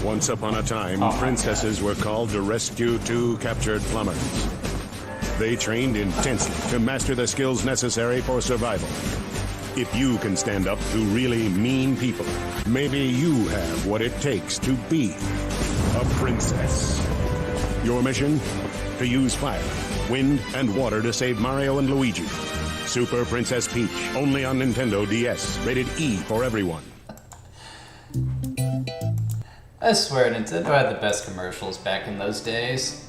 Once upon a time, Oh my princesses were called to rescue two captured plumbers. They trained intensely to master the skills necessary for survival. If you can stand up to really mean people, maybe you have what it takes to be a princess. Your mission? To use fire, wind, and water to save Mario and Luigi. Super Princess Peach, only on Nintendo DS. Rated E for everyone. I swear, Nintendo had the best commercials back in those days.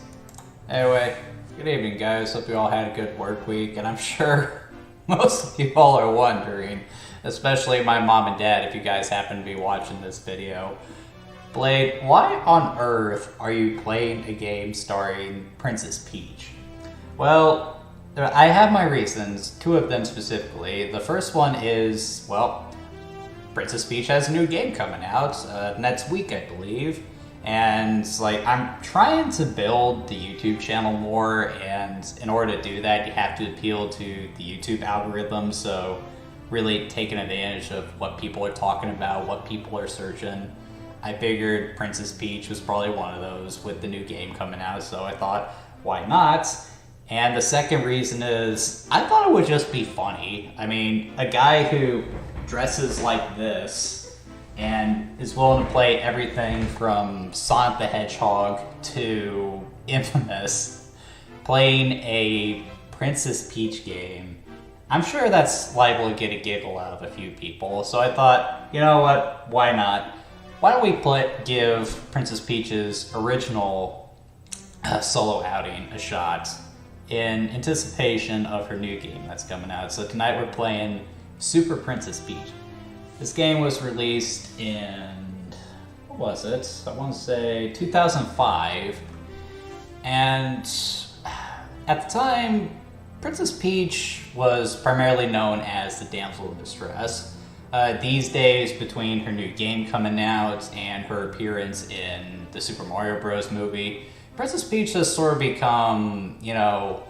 Anyway, good evening guys, hope you all had a good work week, and I'm sure most of you all are wondering, especially my mom and dad if you guys happen to be watching this video. Blade, why on earth are you playing a game starring Princess Peach? Well, I have my reasons, two of them specifically. The first one is, well, Princess Peach has a new game coming out next week, I believe. And like, I'm trying to build the YouTube channel more, and in order to do that, you have to appeal to the YouTube algorithm. So really taking advantage of what people are talking about, what people are searching. I figured Princess Peach was probably one of those with the new game coming out, so I thought, why not? And the second reason is, I thought it would just be funny. I mean, a guy who dresses like this and is willing to play everything from Sonic the Hedgehog to Infamous, playing a Princess Peach game, I'm sure that's liable to get a giggle out of a few people. So I thought, you know what, why not? Why don't we give Princess Peach's original solo outing a shot in anticipation of her new game that's coming out. So tonight we're playing Super Princess Peach. This game was released in, what was it? I want to say 2005. And at the time, Princess Peach was primarily known as the damsel in distress. These days, between her new game coming out and her appearance in the Super Mario Bros. Movie, Princess Peach has sort of become, you know,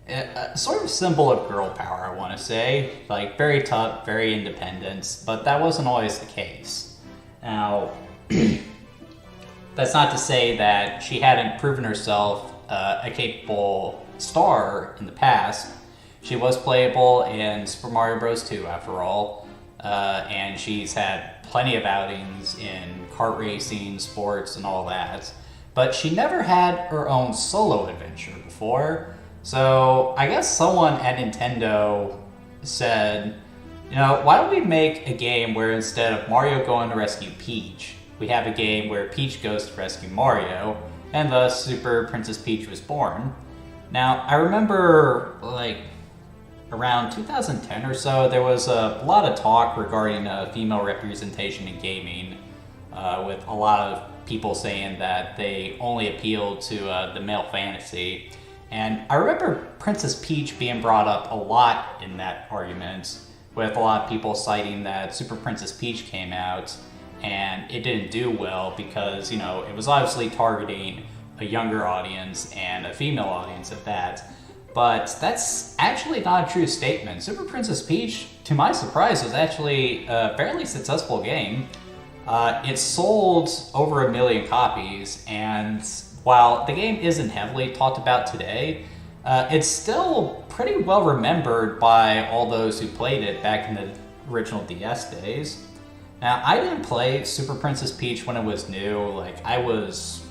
a sort of symbol of girl power, I want to say. Like, very tough, very independent, but that wasn't always the case. Now, that's not to say that she hadn't proven herself a capable star in the past. She was playable in Super Mario Bros. 2, after all. And she's had plenty of outings in kart racing, sports, and all that. But she never had her own solo adventure before. So I guess someone at Nintendo said, you know, why don't we make a game where instead of Mario going to rescue Peach, we have a game where Peach goes to rescue Mario, and thus Super Princess Peach was born. Now, I remember, like, around 2010 or so, there was a lot of talk regarding female representation in gaming, with a lot of people saying that they only appealed to the male fantasy. And I remember Princess Peach being brought up a lot in that argument, with a lot of people citing that Super Princess Peach came out and it didn't do well because, you know, it was obviously targeting a younger audience and a female audience at that. But that's actually not a true statement. Super Princess Peach, to my surprise, was actually a fairly successful game. It sold over 1 million copies, and while the game isn't heavily talked about today, it's still pretty well remembered by all those who played it back in the original DS days. Now, I didn't play Super Princess Peach when it was new. Like, I was...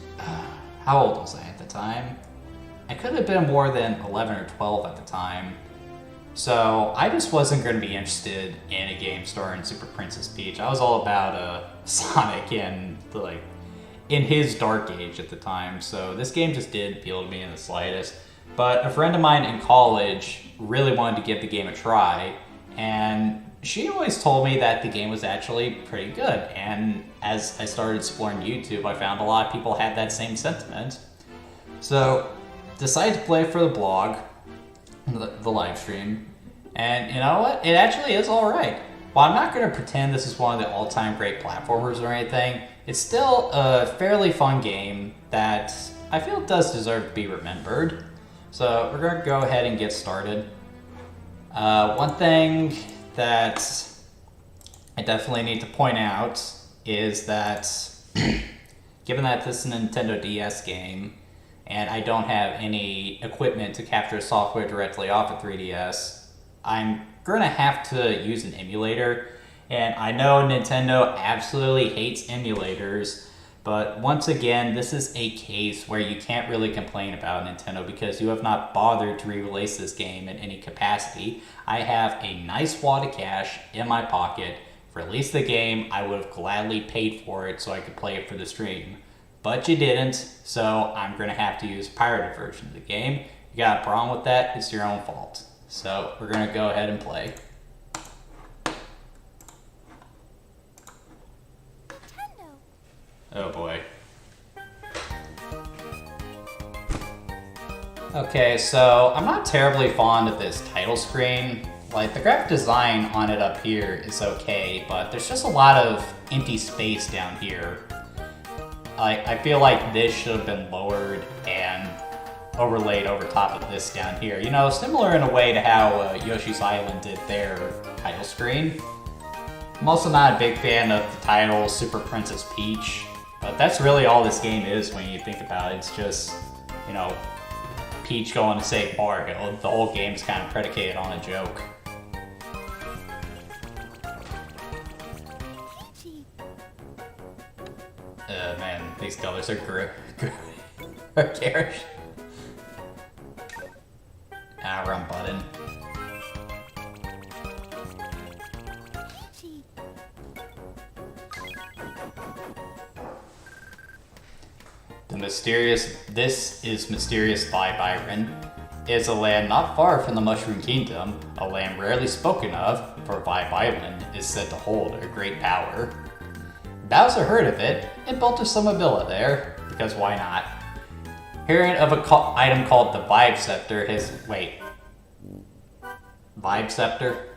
how old was I at the time? I could have been more than 11 or 12 at the time. So I just wasn't going to be interested in a game starring Super Princess Peach. I was all about Sonic and in his dark age at the time. So this game just didn't appeal to me in the slightest. But a friend of mine in college really wanted to give the game a try, and she always told me that the game was actually pretty good. And as I started exploring YouTube, I found a lot of people had that same sentiment. So decided to play it for the blog, the live stream, and you know what? It actually is alright. While I'm not going to pretend this is one of the all-time great platformers or anything, it's still a fairly fun game that I feel does deserve to be remembered. So we're going to go ahead and get started. One thing that I definitely need to point out is that given that this is a Nintendo DS game, and I don't have any equipment to capture software directly off of 3DS, I'm gonna have to use an emulator. And I know Nintendo absolutely hates emulators, but once again, this is a case where you can't really complain about Nintendo because you have not bothered to re-release this game in any capacity. I have a nice wad of cash in my pocket. Release the game, I would have gladly paid for it so I could play it for the stream. But you didn't, so I'm going to have to use a pirated version of the game. You got a problem with that, it's your own fault. So we're going to go ahead and play. Oh boy. Okay, so I'm not terribly fond of this title screen. Like, the graphic design on it up here is okay, but there's just a lot of empty space down here. I feel like this should have been lowered and overlaid over top of this down here. You know, similar in a way to how Yoshi's Island did their title screen. I'm also not a big fan of the title Super Princess Peach. But that's really all this game is when you think about it. It's just, you know, Peach going to save Mario. The whole game is kind of predicated on a joke. Man, these colors are garish. Wrong button. This is Mysterious by Byron. It's a land not far from the Mushroom Kingdom, a land rarely spoken of, for Vibe Island is said to hold a great power. Bowser heard of it and built a Summabilla there, because why not? Hearing of an item called the Vibe Scepter, Vibe Scepter?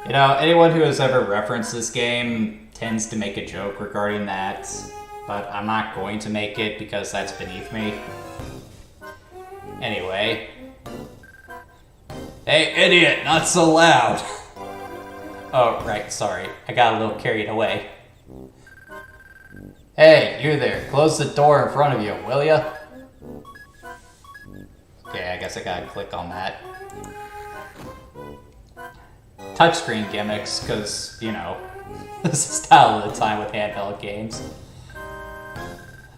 You know, anyone who has ever referenced this game tends to make a joke regarding that, but I'm not going to make it because that's beneath me. Anyway. Hey, idiot, not so loud! Oh, right, sorry. I got a little carried away. Hey, you there, close the door in front of you, will ya? Okay, I guess I gotta click on that. Touchscreen gimmicks, because, you know, this is style of the time with handheld games.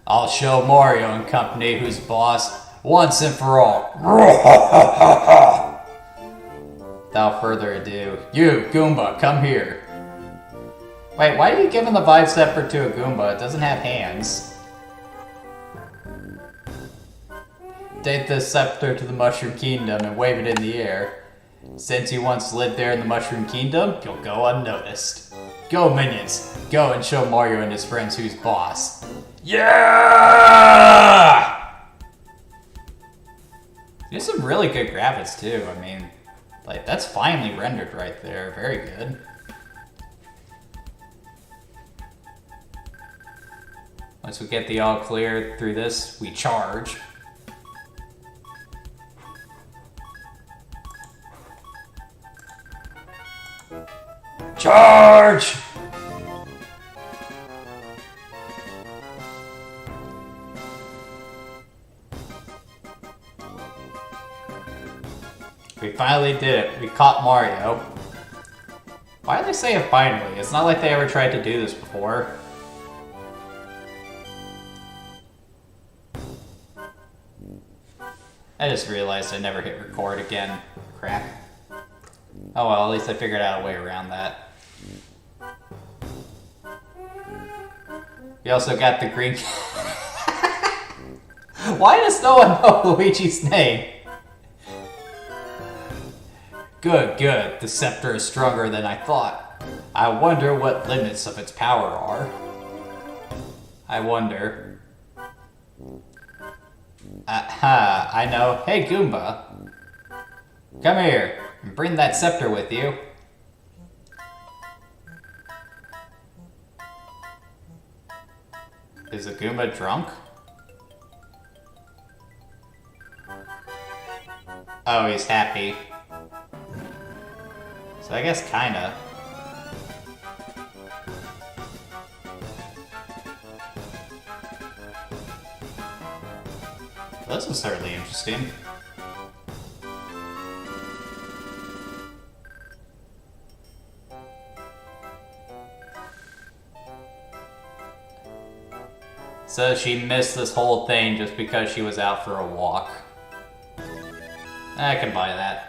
I'll show Mario and company who's boss once and for all. Without further ado, you, Goomba, come here. Wait, why are you giving the Vibe Scepter to a Goomba? It doesn't have hands. Take this scepter to the Mushroom Kingdom and wave it in the air. Since you once lived there in the Mushroom Kingdom, you'll go unnoticed. Go, minions! Go and show Mario and his friends who's boss. Yeah! There's some really good graphics too. I mean, like, that's finely rendered right there. Very good. Once we get the all clear through this, we charge. Charge! We finally did it. We caught Mario. Why do they say it finally? It's not like they ever tried to do this before. I just realized I never hit record again. Crap. Oh well, at least I figured out a way around that. We also got the green... Why does no one know Luigi's name? Good, good. The scepter is stronger than I thought. I wonder what limits of its power are. I wonder. Aha, I know. Hey, Goomba. Come here and bring that scepter with you. Is a Goomba drunk? Oh, he's happy. So I guess kinda. This is certainly interesting. So she missed this whole thing just because she was out for a walk. I can buy that.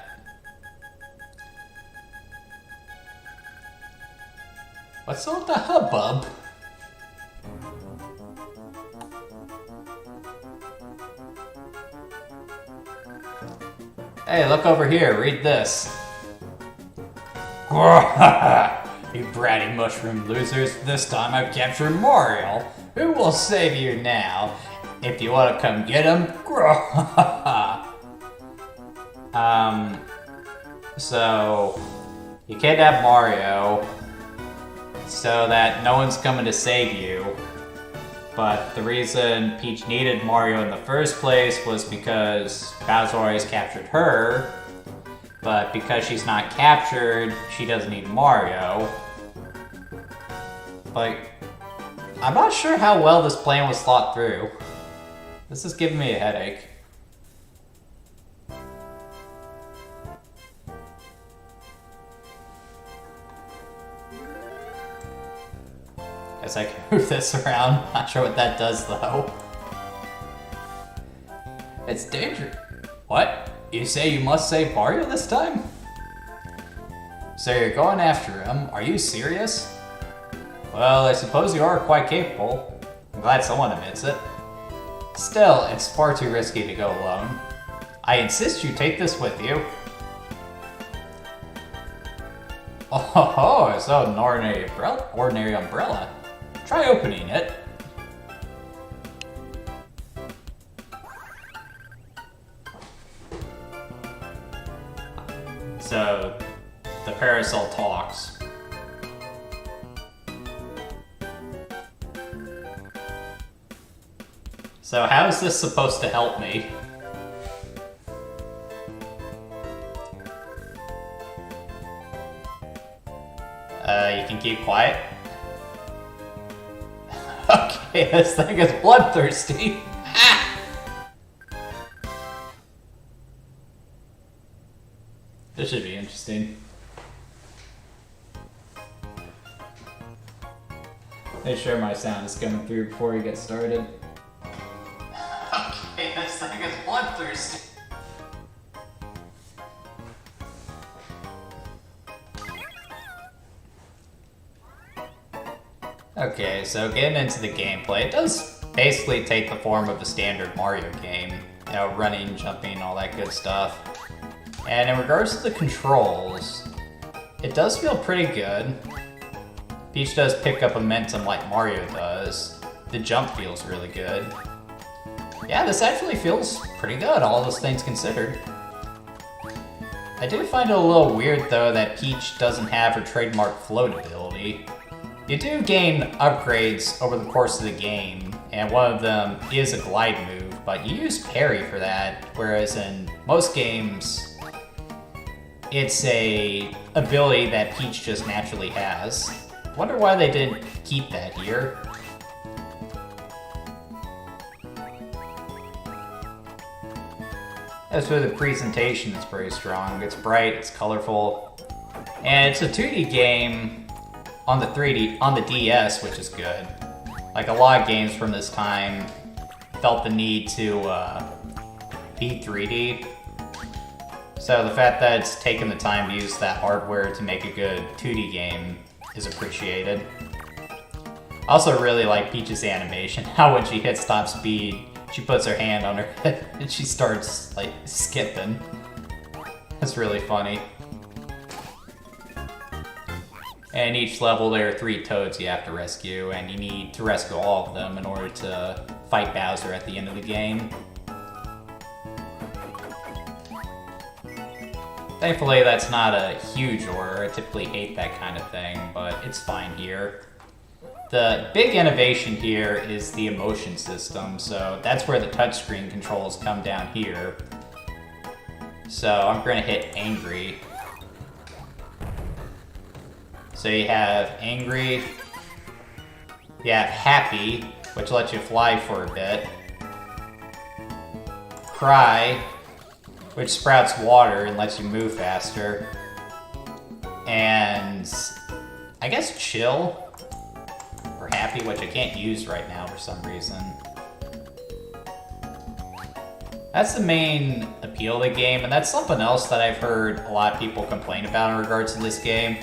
What's up with the hubbub? Hey, look over here, read this. You bratty mushroom losers, this time I've captured Mario. Who will save you now? If you want to come get him, so you kidnap Mario so that no one's coming to save you. But the reason Peach needed Mario in the first place was because Bowser always captured her. But because she's not captured, she doesn't need Mario. Like, I'm not sure how well this plan was thought through. This is giving me a headache. Guess I can move this around. Not sure what that does though. It's dangerous. What? You say you must save Mario this time? So you're going after him? Are you serious? Well, I suppose you are quite capable. I'm glad someone admits it. Still, it's far too risky to go alone. I insist you take this with you. Oh, it's an ordinary umbrella. Try opening it. So, the parasol talks. So how is this supposed to help me? You can keep quiet. Okay, this thing is bloodthirsty. This should be interesting. Make sure my sound is coming through before we get started. Okay, this thing is bloodthirsty. Okay, so getting into the gameplay, it does basically take the form of a standard Mario game. You know, running, jumping, all that good stuff. And in regards to the controls, it does feel pretty good. Peach does pick up momentum like Mario does. The jump feels really good. Yeah, this actually feels pretty good, all those things considered. I do find it a little weird, though, that Peach doesn't have her trademark float ability. You do gain upgrades over the course of the game, and one of them is a glide move, but you use parry for that, whereas in most games, it's a ability that Peach just naturally has. Wonder why they didn't keep that here. As for the presentation, it's pretty strong. It's bright, it's colorful, and it's a 2D game on the DS, which is good. Like a lot of games from this time felt the need to be 3D. So the fact that it's taken the time to use that hardware to make a good 2D game is appreciated. I also really like Peach's animation, how when she hits top speed, she puts her hand on her head and she starts like skipping. That's really funny. And each level there are 3 toads you have to rescue, and you need to rescue all of them in order to fight Bowser at the end of the game. Thankfully, that's not a huge order. I typically hate that kind of thing, but it's fine here. The big innovation here is the emotion system, so that's where the touchscreen controls come down here. So I'm going to hit angry. So you have angry, you have happy, which lets you fly for a bit. Cry, which sprouts water and lets you move faster. And I guess Chill, or Happy, which I can't use right now for some reason. That's the main appeal of the game, and that's something else that I've heard a lot of people complain about in regards to this game.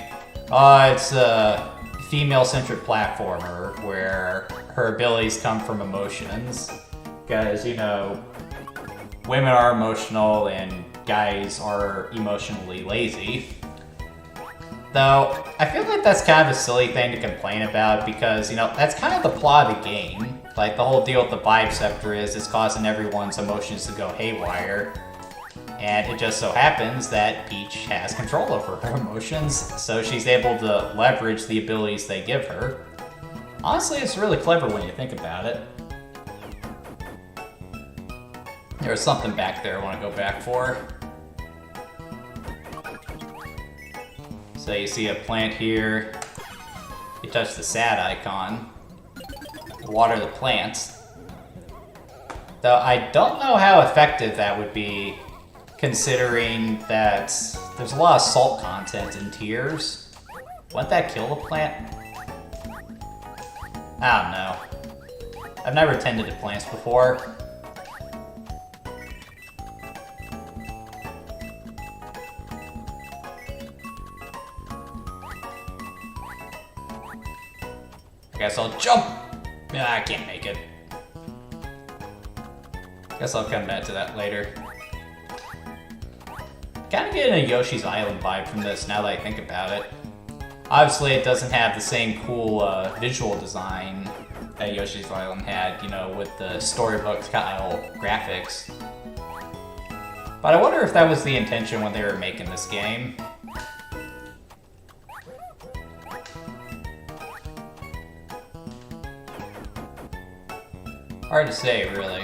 It's a female-centric platformer where her abilities come from emotions. Because, you know, women are emotional and guys are emotionally lazy. Though, I feel like that's kind of a silly thing to complain about because, you know, that's kind of the plot of the game. Like, the whole deal with the Vibe Scepter is it's causing everyone's emotions to go haywire. And it just so happens that Peach has control over her emotions, so she's able to leverage the abilities they give her. Honestly, it's really clever when you think about it. There's something back there I want to go back for. So you see a plant here. You touch the sad icon. Water the plants. Though I don't know how effective that would be, considering that there's a lot of salt content in tears. Wouldn't that kill the plant? I don't know. I've never tended to plants before. I guess I'll jump! Yeah, I can't make it. Guess I'll come back to that later. Kind of getting a Yoshi's Island vibe from this now that I think about it. Obviously, it doesn't have the same cool visual design that Yoshi's Island had, you know, with the storybook style graphics. But I wonder if that was the intention when they were making this game. Hard to say, really.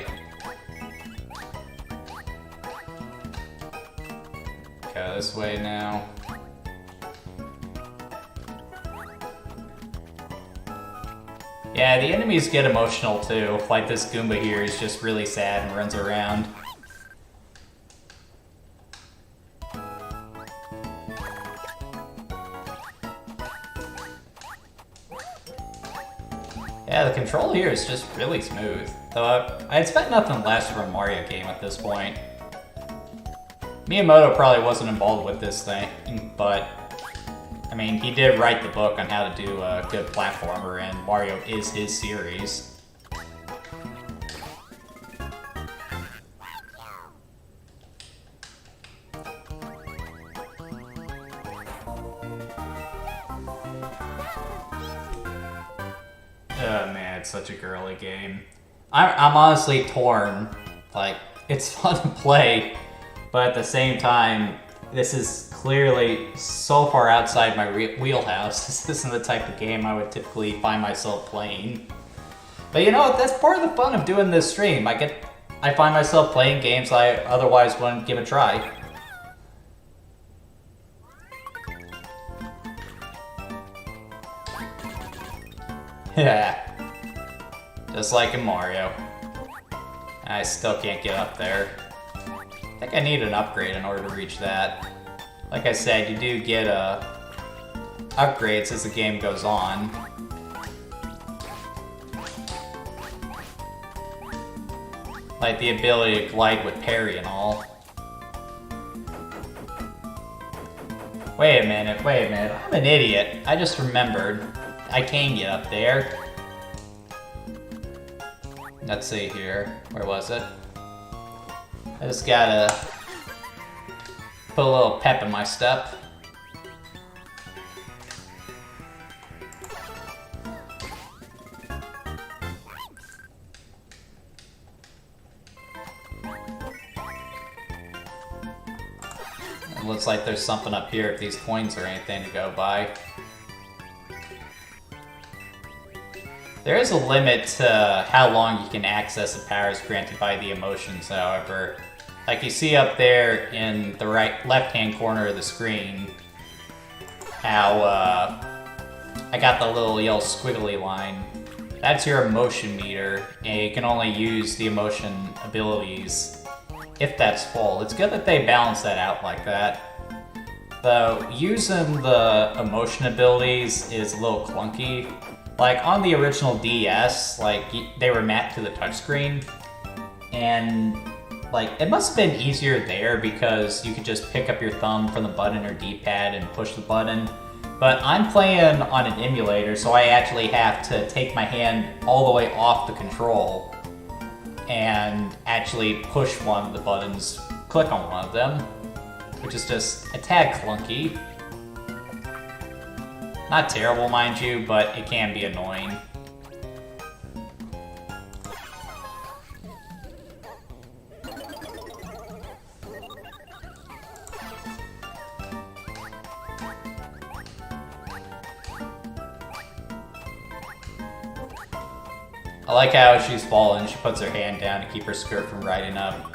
Go this way now. Yeah, the enemies get emotional too. Like this Goomba here is just really sad and runs around. Yeah, the control here is just really smooth. Though I expect nothing less from a Mario game at this point. Miyamoto probably wasn't involved with this thing, but I mean, he did write the book on how to do a good platformer, and Mario is his series. Oh man, it's such a girly game. I'm honestly torn. Like, it's fun to play, but at the same time, this is clearly so far outside my wheelhouse. This isn't the type of game I would typically find myself playing. But you know what? That's part of the fun of doing this stream. I find myself playing games I otherwise wouldn't give a try. Yeah. Just like in Mario. I still can't get up there. I think I need an upgrade in order to reach that. Like I said, you do get upgrades as the game goes on. Like the ability to glide with parry and all. Wait a minute, I'm an idiot. I just remembered. I can get up there. Let's see here. Where was it? I just gotta put a little pep in my step. It looks like there's something up here if these coins or anything to go by. There is a limit to how long you can access the powers granted by the emotions, however. Like you see up there in the left-hand corner of the screen, how I got the little yellow squiggly line. That's your emotion meter, and you can only use the emotion abilities if that's full. It's good that they balance that out like that. Though, using the emotion abilities is a little clunky. Like, on the original DS, like, they were mapped to the touchscreen, and, like, it must have been easier there because you could just pick up your thumb from the button or D-pad and push the button. But I'm playing on an emulator, so I actually have to take my hand all the way off the control and actually push one of the buttons, click on one of them, which is just a tad clunky. Not terrible, mind you, but it can be annoying. I like how she's fallen, she puts her hand down to keep her skirt from riding up.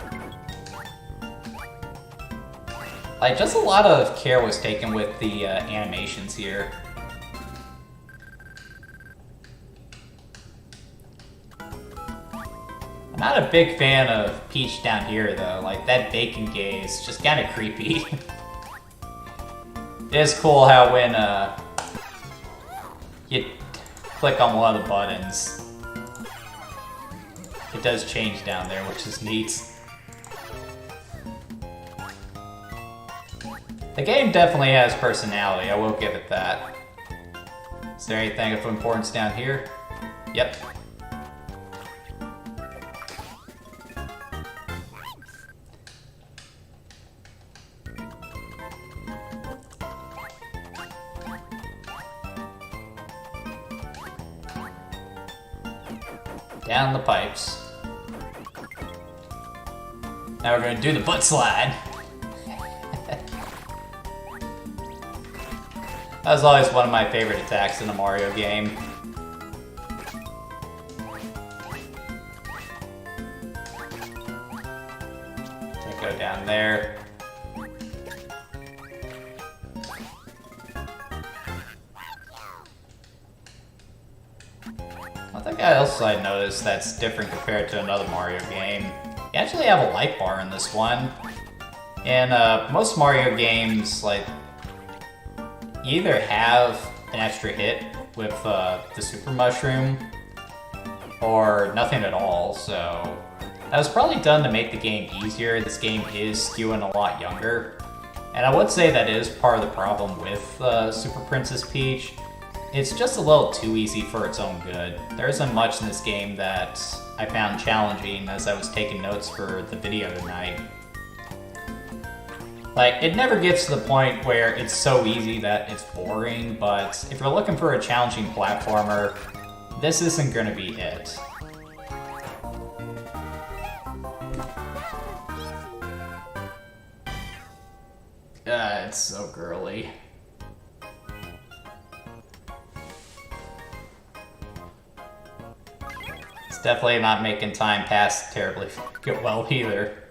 Like, just a lot of care was taken with the animations here. I'm not a big fan of Peach down here, though. Like, that bacon gaze, just kind of creepy. It is cool how when you click on one of the buttons, it does change down there, which is neat. The game definitely has personality, I will give it that. Is there anything of importance down here? Yep. Down the pipes. Now we're gonna do the butt slide. That was always one of my favorite attacks in a Mario game. Can't go down there. I think else I noticed that's different compared to another Mario game. You actually have a life bar in this one. In most Mario games, like, you either have an extra hit with the Super Mushroom, or nothing at all, so that was probably done to make the game easier. This game is skewing a lot younger, and I would say that is part of the problem with Super Princess Peach. It's just a little too easy for its own good. There isn't much in this game that I found challenging as I was taking notes for the video tonight. Like, it never gets to the point where it's so easy that it's boring, but if you're looking for a challenging platformer, this isn't gonna be it. It's so girly. It's definitely not making time pass terribly well either.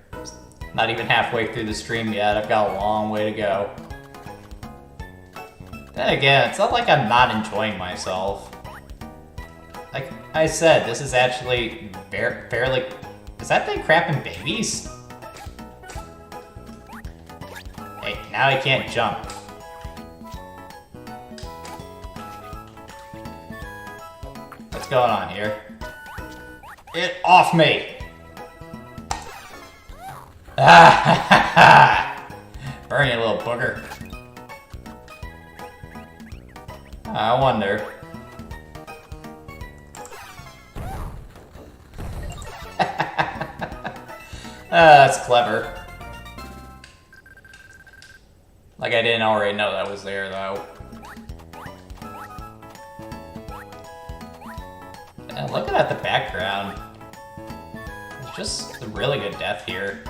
Not even halfway through the stream yet, I've got a long way to go. Then again, it's not like I'm not enjoying myself. Like I said, this is actually fairly... Is that thing crapping babies? Hey, now I can't jump. What's going on here? Get off me! Burn, you little booger. I wonder. That's clever. Like I didn't already know that was there, though. And looking at the background, it's just a really good depth here.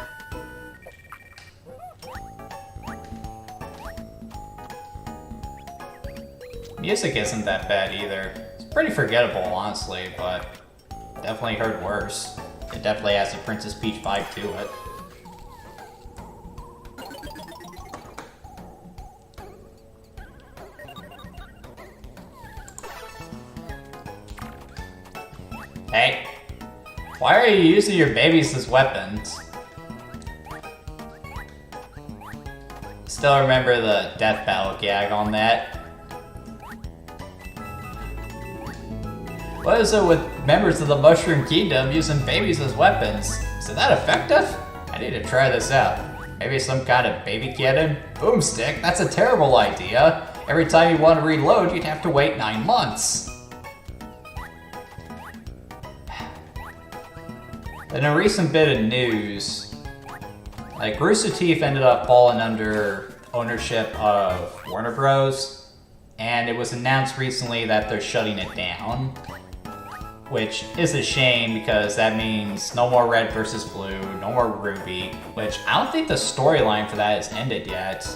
Music isn't that bad either. It's pretty forgettable, honestly, but definitely heard worse. It definitely has a Princess Peach vibe to it. Hey, why are you using your babies as weapons? Still remember the death battle gag on that. What is it with members of the Mushroom Kingdom using babies as weapons? Is that effective? I need to try this out. Maybe some kind of baby cannon? Boomstick? That's a terrible idea. Every time you want to reload, you'd have to wait 9 months. In a recent bit of news, like Rooster Teeth ended up falling under ownership of Warner Bros. And it was announced recently that they're shutting it down. Which is a shame because that means no more Red versus Blue, no more Ruby, which I don't think the storyline for that has ended yet.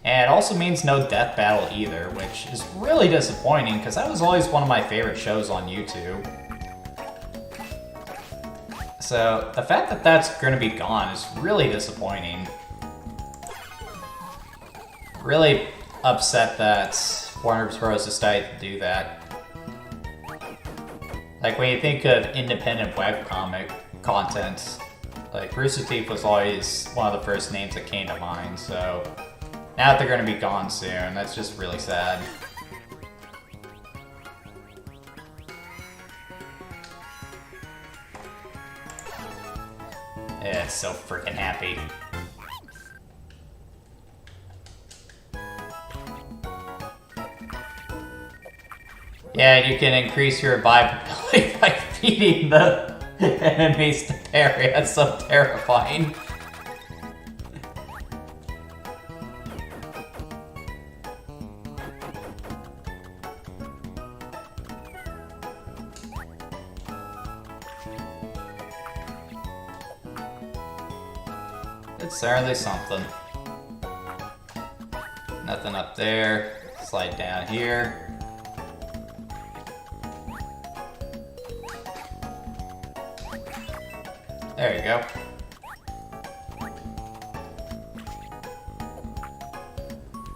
And it also means no Death Battle either, which is really disappointing because that was always one of my favorite shows on YouTube. So the fact that that's going to be gone is really disappointing. Really upset that Warner Bros. Decided to do that. Like, when you think of independent webcomic content, like, Rooster Teeth was always one of the first names that came to mind, so now that they're going to be gone soon, that's just really sad. Yeah, it's so freaking happy. Yeah, you can increase your survivability by feeding the enemies to parry. That's so terrifying. It's certainly something. Nothing up there. Slide down here. There you go.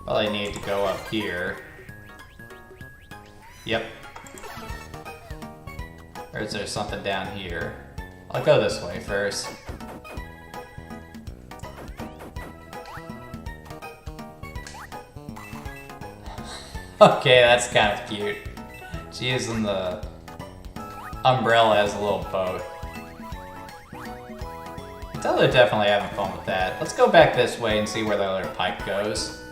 Probably need to go up here. Yep. Or is there something down here? I'll go this way first. Okay, that's kind of cute. She's using the umbrella as a little boat. I tell they're definitely having fun with that. Let's go back this way and see where the other pipe goes.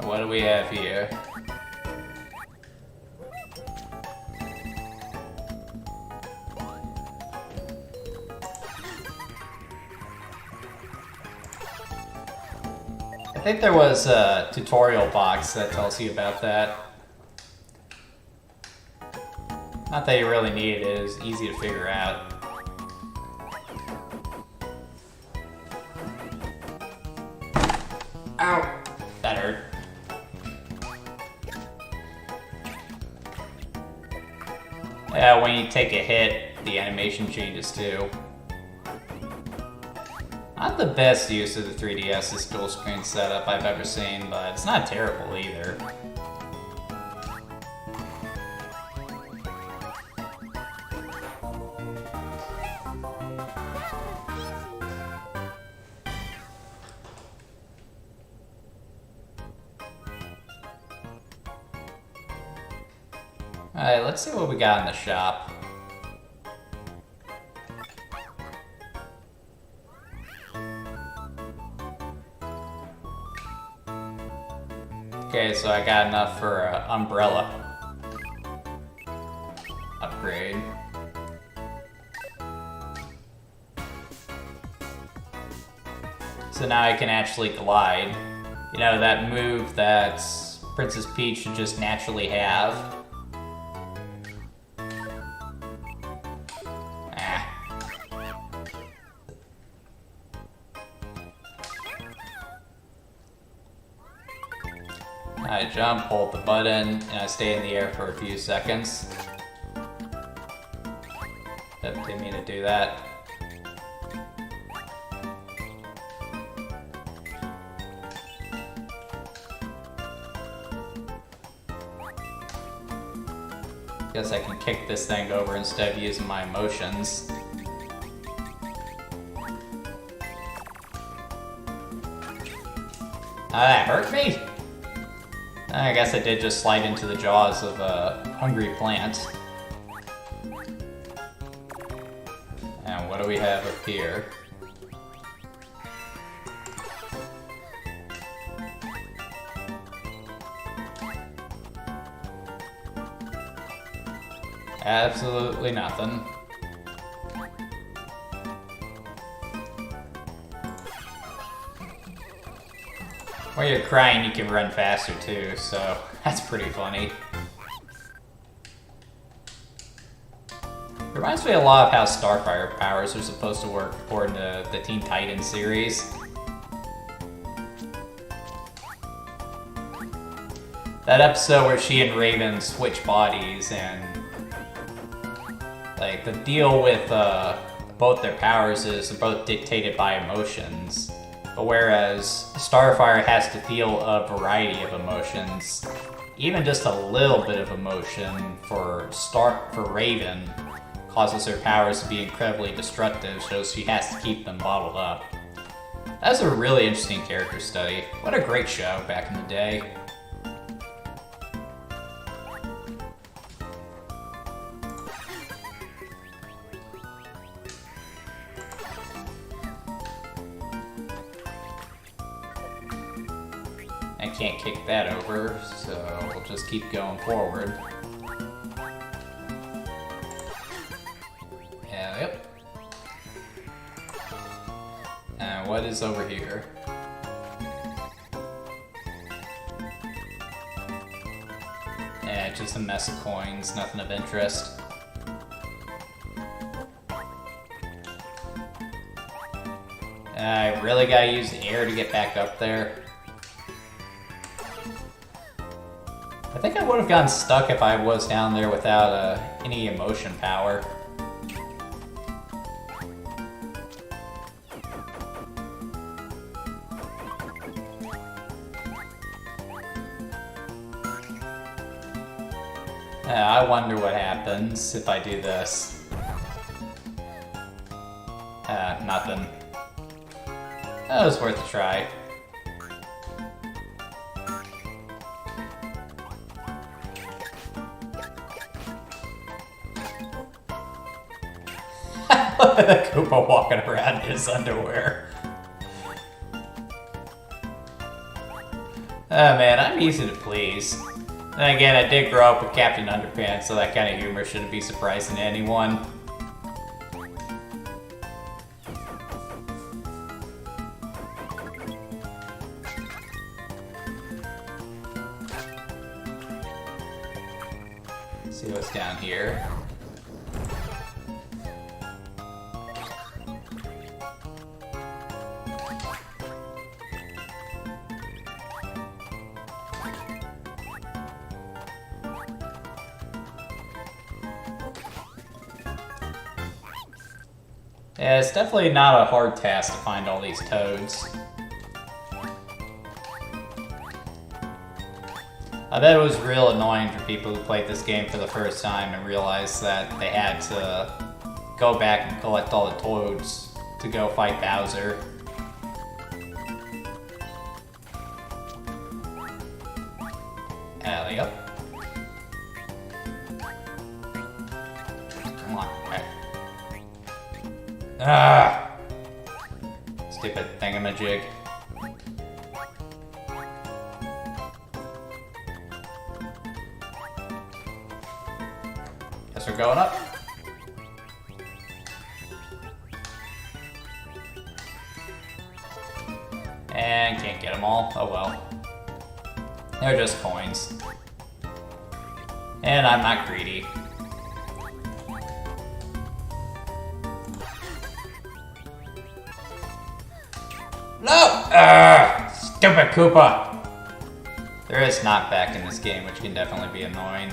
What do we have here? I think there was a tutorial box that tells you about that. Not that you really need it, it's easy to figure out. Ow! That hurt. Yeah, when you take a hit, the animation changes too. Not the best use of the 3DS's dual screen setup I've ever seen, but it's not terrible either. Alright, let's see what we got in the shop. Okay, so I got enough for an umbrella upgrade. So now I can actually glide. You know, that move that Princess Peach should just naturally have. I jump, hold the button, and I stay in the air for a few seconds. Didn't mean to do that. Guess I can kick this thing over instead of using my emotions. That hurt me? I guess I did just slide into the jaws of a hungry plant. And what do we have up here? Absolutely nothing. While you're crying, you can run faster too, so that's pretty funny. Reminds me a lot of how Starfire powers are supposed to work according to the Teen Titans series. That episode where she and Raven switch bodies and like the deal with both their powers is they're both dictated by emotions. But whereas Starfire has to feel a variety of emotions, even just a little bit of emotion for Raven causes her powers to be incredibly destructive, so she has to keep them bottled up. That's a really interesting character study. What a great show back in the day. I can't kick that over, so we'll just keep going forward. Yeah, yep. And what is over here? Yeah, just a mess of coins, nothing of interest. I really gotta use air to get back up there. I think I would have gotten stuck if I was down there without any emotion power. I wonder what happens if I do this. Nothing. That was worth a try. Look at the Koopa walking around in his underwear. Oh man, I'm easy to please. Then again, I did grow up with Captain Underpants, so that kind of humor shouldn't be surprising to anyone. Let's see what's down here. Yeah, it's definitely not a hard task to find all these toads. I bet it was real annoying for people who played this game for the first time and realized that they had to go back and collect all the toads to go fight Bowser. Alley up. Come on, okay. Ah! Stupid thingamajig. Guess we're going up. And can't get them all. Oh well. They're just coins. And I'm not greedy. No! Stupid Koopa! There is knockback in this game, which can definitely be annoying.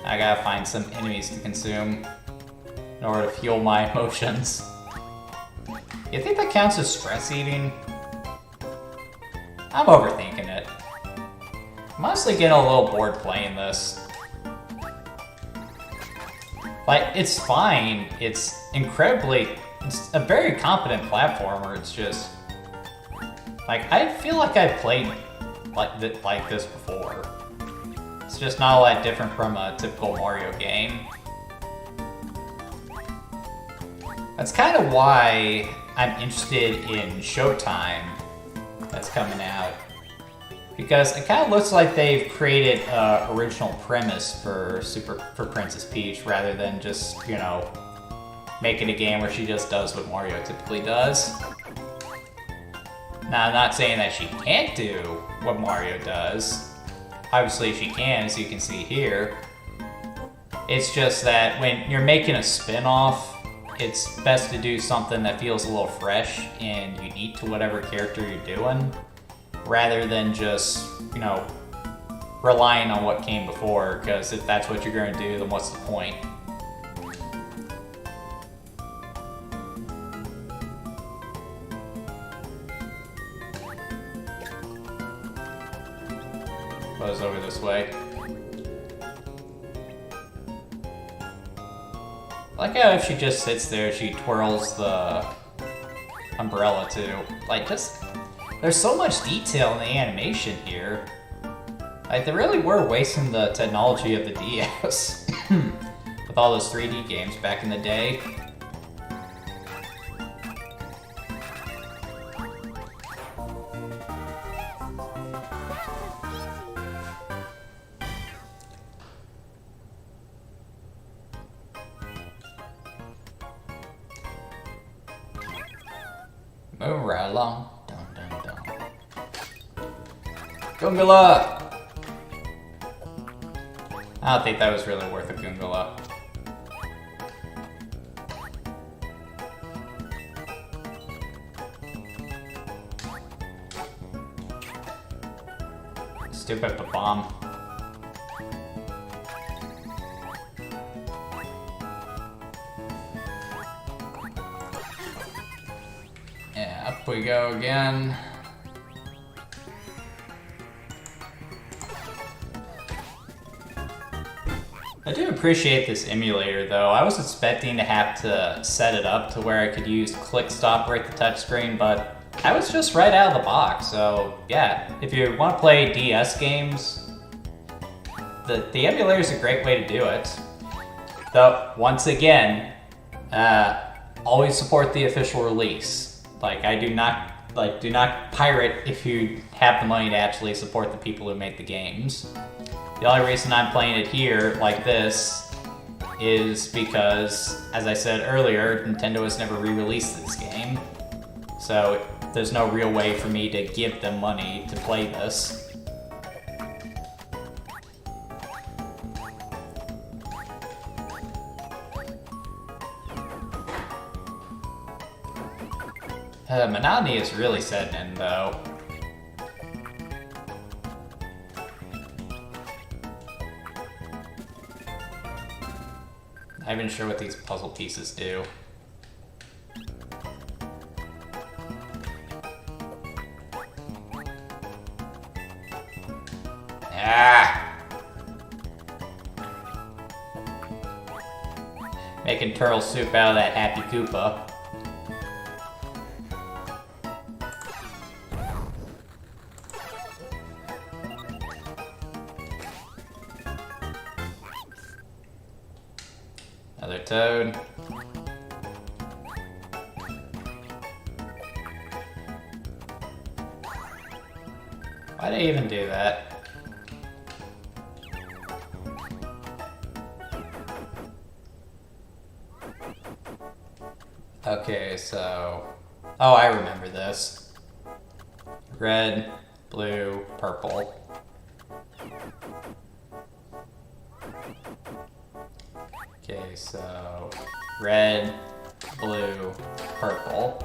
I gotta find some enemies to consume. in order to fuel my emotions. You think that counts as stress eating? I'm overthinking it. I'm honestly getting a little bored playing this. Like, it's fine. It's it's a very competent platformer. It's just, like, I feel like I've played like this before. It's just not all that different from a typical Mario game. That's kind of why I'm interested in Showtime that's coming out. Because it kind of looks like they've created an original premise for Princess Peach rather than just, you know, making a game where she just does what Mario typically does. Now, I'm not saying that she can't do what Mario does. Obviously she can, as you can see here. It's just that when you're making a spin-off, it's best to do something that feels a little fresh and unique to whatever character you're doing, rather than just, you know, relying on what came before, because if that's what you're going to do, then what's the point? Goes over this way. I like how if she just sits there, she twirls the umbrella too. Like, just, there's so much detail in the animation here. Like, they really were wasting the technology of the DS with all those 3D games back in the day. Moving right along. Dun, dun, dun. Gungula! I don't think that was really worth a Gungula. Stupid bomb. Yeah, up we go again. I do appreciate this emulator though. I was expecting to have to set it up to where I could use click stop right the touchscreen, but I was just right out of the box. So yeah, if you want to play DS games, the emulator is a great way to do it. Though, once again, always support the official release. Like, I do not pirate if you have the money to actually support the people who make the games. The only reason I'm playing it here like this is because, as I said earlier, Nintendo has never re-released this game. So there's no real way for me to give them money to play this. Monotony is really setting in, though. Not even sure what these puzzle pieces do. Ah! Making turtle soup out of that Happy Koopa. Another toad. Why'd I even do that? Okay, so... Oh, I remember this. Red, blue, purple. Okay, so... Red, blue, purple.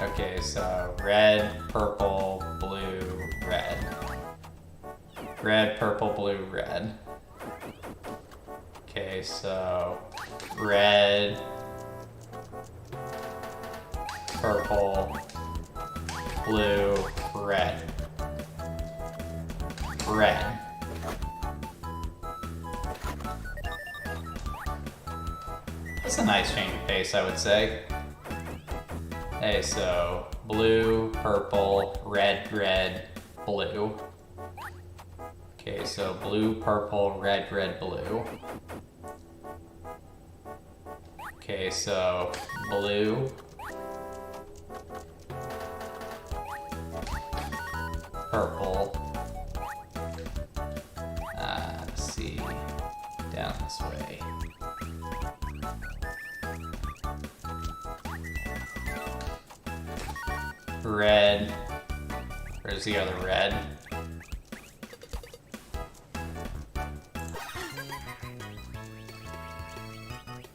Okay, so red, purple, blue, red. Red, purple, blue, red. Okay, so red, purple, blue, red. Red. That's a nice change of pace, I would say. Okay, so blue, purple, red, red, blue. Okay, so blue, purple, red, red, blue. Okay, so blue, purple. Let's see, down this way. Red. Where's the other red?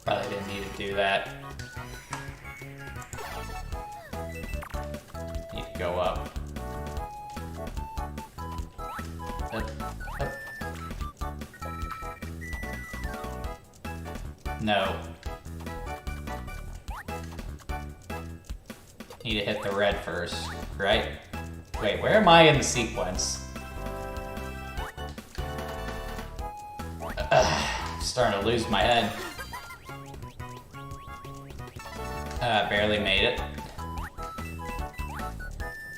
Probably didn't need to do that. Need to go up. Up, up. No. Need to hit the red first, right? Wait, where am I in the sequence? Starting to lose my head. Barely made it.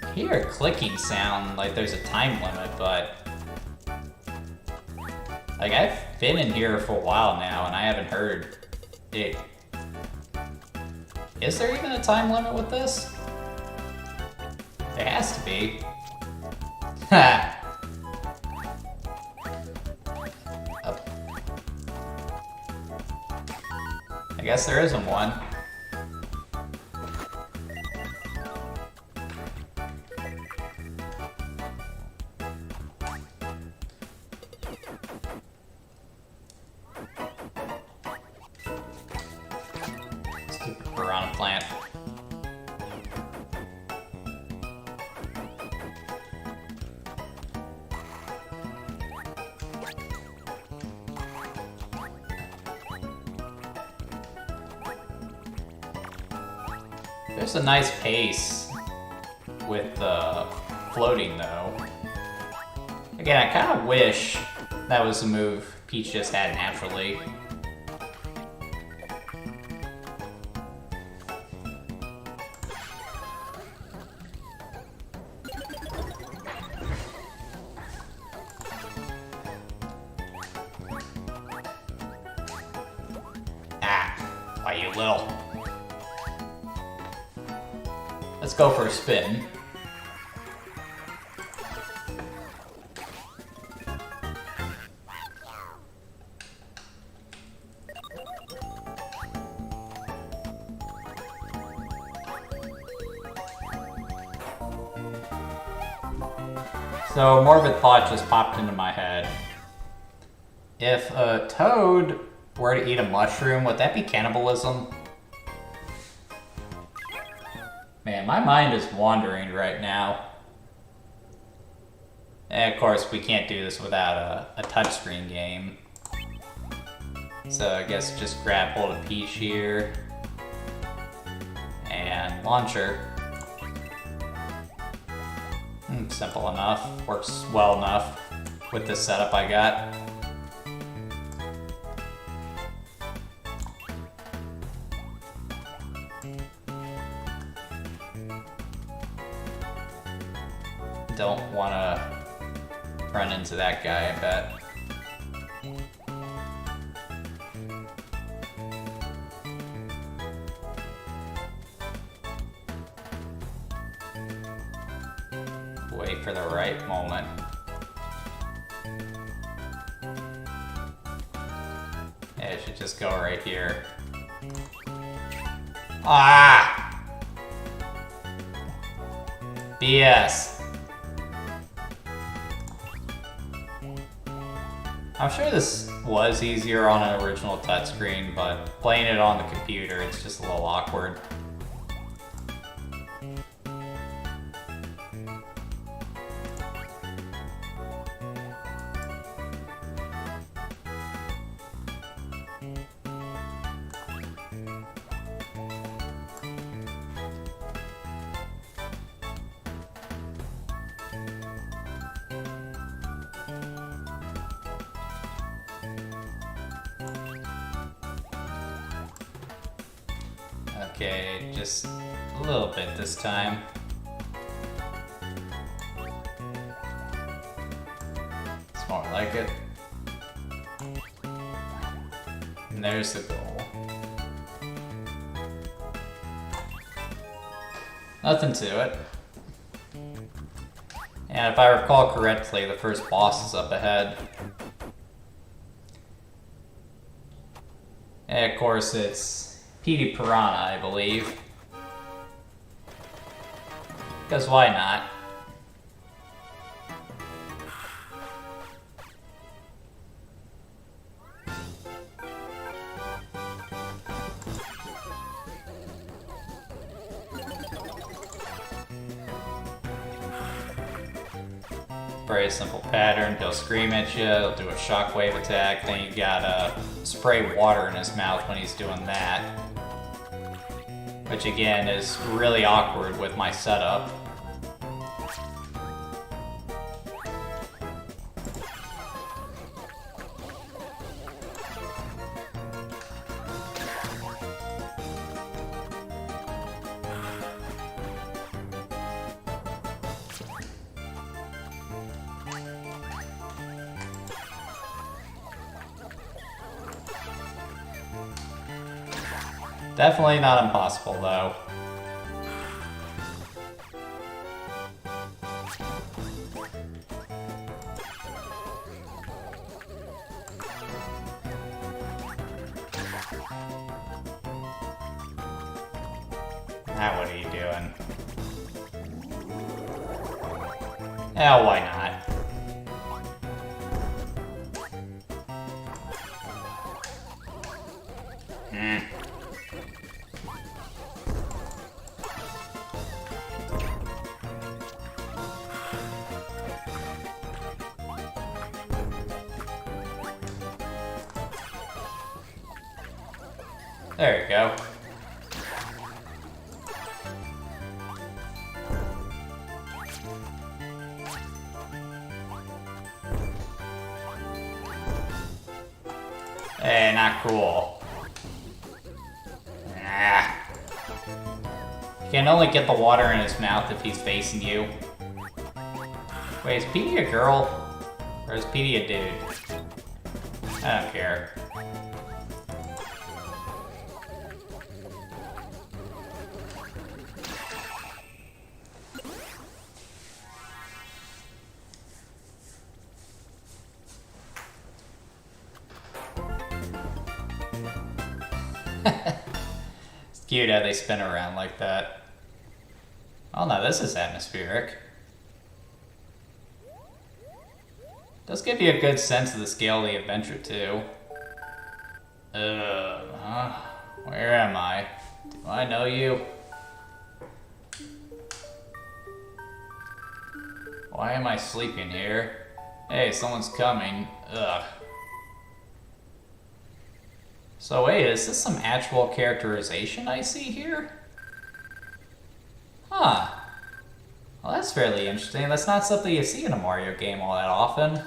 I hear a clicking sound like there's a time limit, but like I've been in here for a while now and I haven't heard it. Is there even a time limit with this? There has to be. Ha! Up. I guess there isn't one. Stupid piranha plant. There's a nice pace with the floating though. Again, I kind of wish that was a move Peach just had naturally. Ah, why you little? Let's go for a spin. So, a morbid thought just popped into my head. If a toad were to eat a mushroom, would that be cannibalism? Man, my mind is wandering right now. And of course, we can't do this without a touchscreen game. So I guess just grab hold of Peach here. And launcher. Simple enough. Works well enough with the setup I got. Don't want to run into that guy, I bet. Wait for the right moment. Yeah, it should just go right here. Ah! BS. I'm sure this was easier on an original touchscreen, but playing it on the computer, it's just a little awkward. Okay, just a little bit this time. It's more like it. And there's the goal. Nothing to it. And if I recall correctly, the first boss is up ahead. And of course it's Petey Piranha, I believe. Because why not? Very simple pattern. He'll scream at you, he'll do a shockwave attack, then you gotta spray water in his mouth when he's doing that. Which again is really awkward with my setup. Definitely not impossible, though. Now what are you doing? Yeah, why not? There you go. Hey, not cool. Ah. You can only get the water in his mouth if he's facing you. Wait, is Petey a girl? Or is Petey a dude? I don't care. It's cute how they spin around like that. Oh no, this is atmospheric. Does give you a good sense of the scale of the adventure too. Where am I? Do I know you? Why am I sleeping here? Hey, someone's coming. Ugh. So wait, is this some actual characterization I see here? Huh. Well, that's fairly interesting. That's not something you see in a Mario game all that often.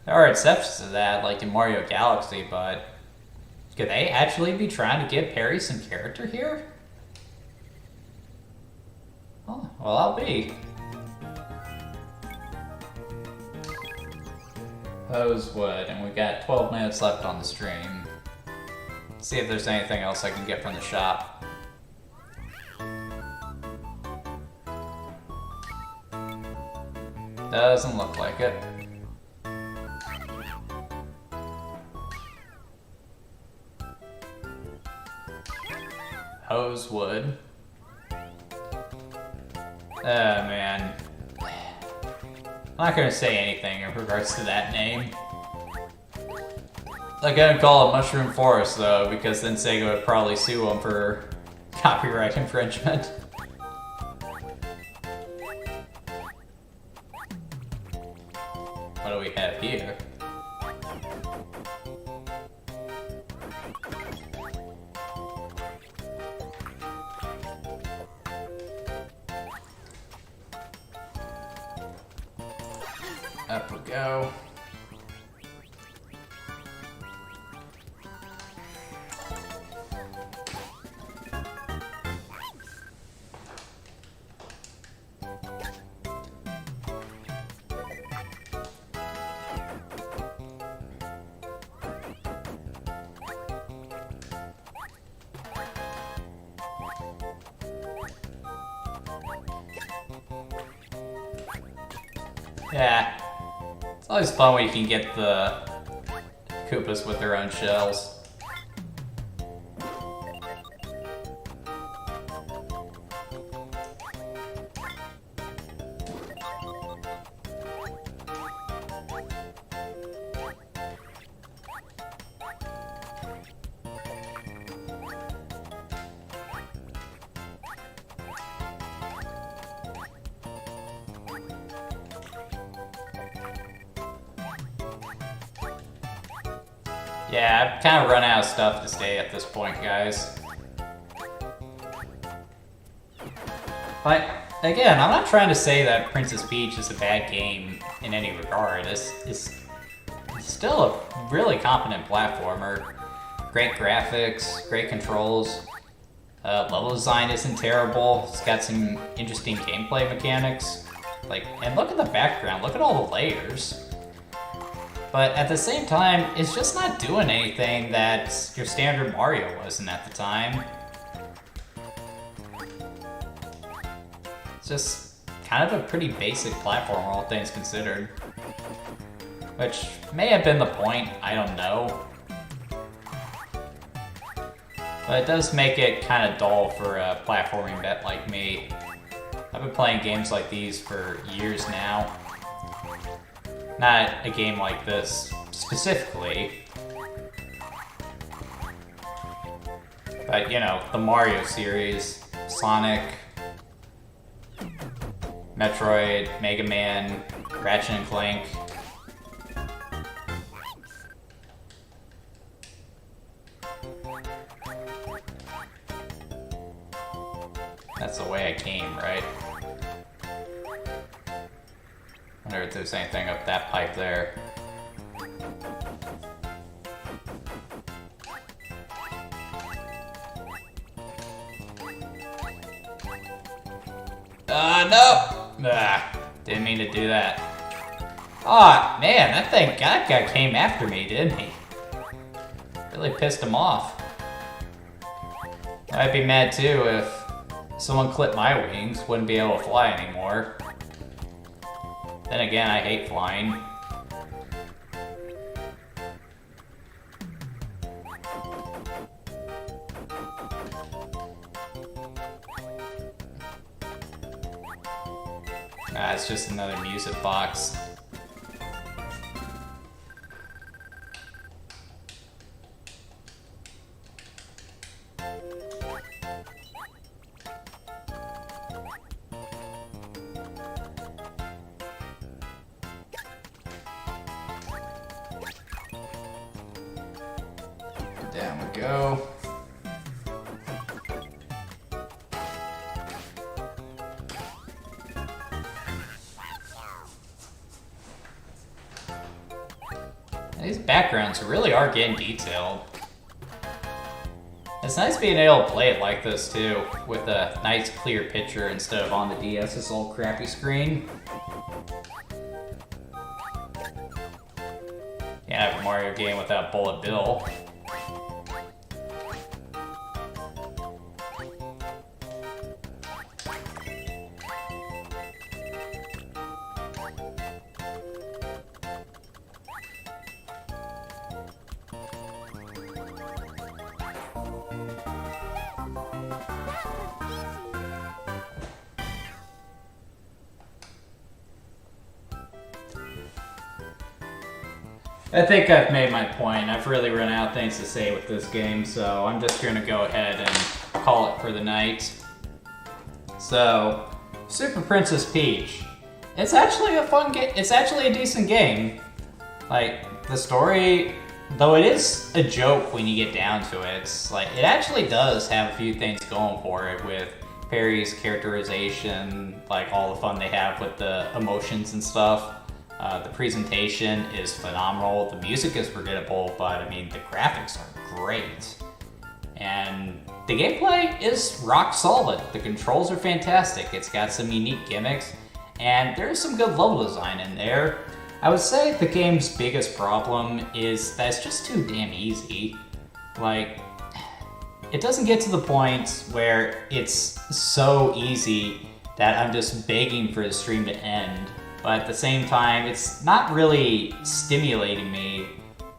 There are exceptions to that, like in Mario Galaxy, but could they actually be trying to give Perry some character here? Oh, well, I'll be. Rosewood, and we've got 12 minutes left on the stream. See if there's anything else I can get from the shop. Doesn't look like it. Rosewood. Oh man. I'm not gonna say anything in regards to that name. I couldn't call it Mushroom Forest though, because then Sega would probably sue them for copyright infringement. What do we have here? Up we go. Yeah, it's always fun when you can get the Koopas with their own shells. Yeah, I've kind of run out of stuff to say at this point, guys. But, again, I'm not trying to say that Princess Peach is a bad game in any regard. It's still a really competent platformer. Great graphics, great controls. Level design isn't terrible. It's got some interesting gameplay mechanics. And look at the background, look at all the layers. But at the same time, it's just not doing anything that your standard Mario wasn't at the time. It's just kind of a pretty basic platform, all things considered. Which may have been the point, I don't know. But it does make it kind of dull for a platforming vet like me. I've been playing games like these for years now. Not a game like this, specifically. But, you know, the Mario series, Sonic, Metroid, Mega Man, Ratchet and Clank. That's the way I came, right? Wonder if there's anything up that pipe there. No! Didn't mean to do that. Aw, man, that guy came after me, didn't he? Really pissed him off. I'd be mad too if someone clipped my wings, wouldn't be able to fly anymore. Then again, I hate flying. It's just another music box. Down we go. These backgrounds really are getting detailed. It's nice being able to play it like this too, with a nice clear picture instead of on the DS's old crappy screen. Can't have a Mario game without Bullet Bill. I think I've made my point. I've really run out of things to say with this game, so I'm just going to go ahead and call it for the night. So, Super Princess Peach. It's actually a fun game. It's actually a decent game. Like, the story, though it is a joke when you get down to it, it's like, it actually does have a few things going for it with Perry's characterization, like all the fun they have with the emotions and stuff. The presentation is phenomenal. The music is forgettable, but I mean, the graphics are great. And the gameplay is rock solid. The controls are fantastic. It's got some unique gimmicks, and there's some good level design in there. I would say the game's biggest problem is that it's just too damn easy. Like, it doesn't get to the point where it's so easy that I'm just begging for the stream to end. But at the same time, it's not really stimulating me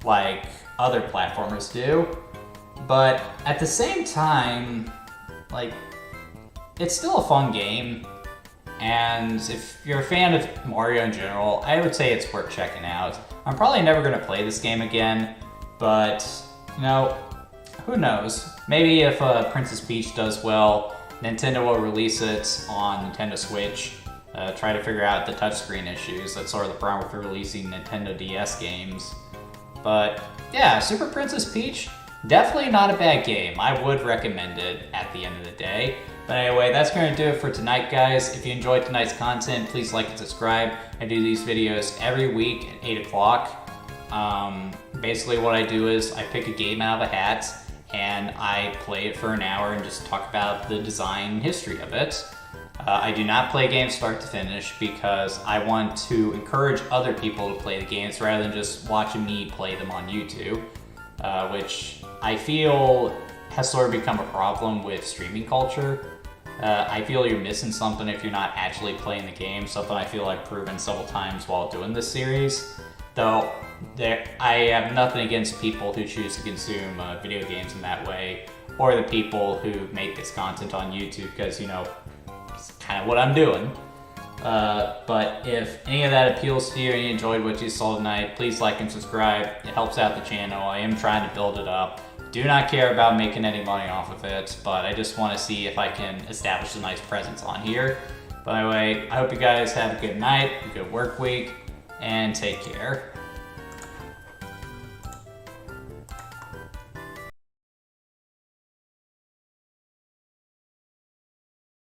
like other platformers do. But at the same time, like, it's still a fun game. And if you're a fan of Mario in general, I would say it's worth checking out. I'm probably never going to play this game again, but, you know, who knows? Maybe if Princess Peach does well, Nintendo will release it on Nintendo Switch. Try to figure out the touchscreen issues. That's sort of the problem with releasing Nintendo DS games. But yeah, Super Princess Peach, definitely not a bad game. I would recommend it at the end of the day. But anyway, that's going to do it for tonight, guys. If you enjoyed tonight's content, please like and subscribe. I do these videos every week at 8 o'clock. Basically what I do is I pick a game out of a hat and I play it for an hour and just talk about the design history of it. I do not play games start to finish because I want to encourage other people to play the games rather than just watching me play them on YouTube, which I feel has sort of become a problem with streaming culture. I feel you're missing something if you're not actually playing the game, something I feel I've proven several times while doing this series. Though I have nothing against people who choose to consume video games in that way, or the people who make this content on YouTube, because, you know, it's kind of what I'm doing. But if any of that appeals to you and you enjoyed what you saw tonight, please like and subscribe. It helps out the channel. I am trying to build it up. Do not care about making any money off of it, but I just want to see if I can establish a nice presence on here. But anyway, I hope you guys have a good night, a good work week, and take care.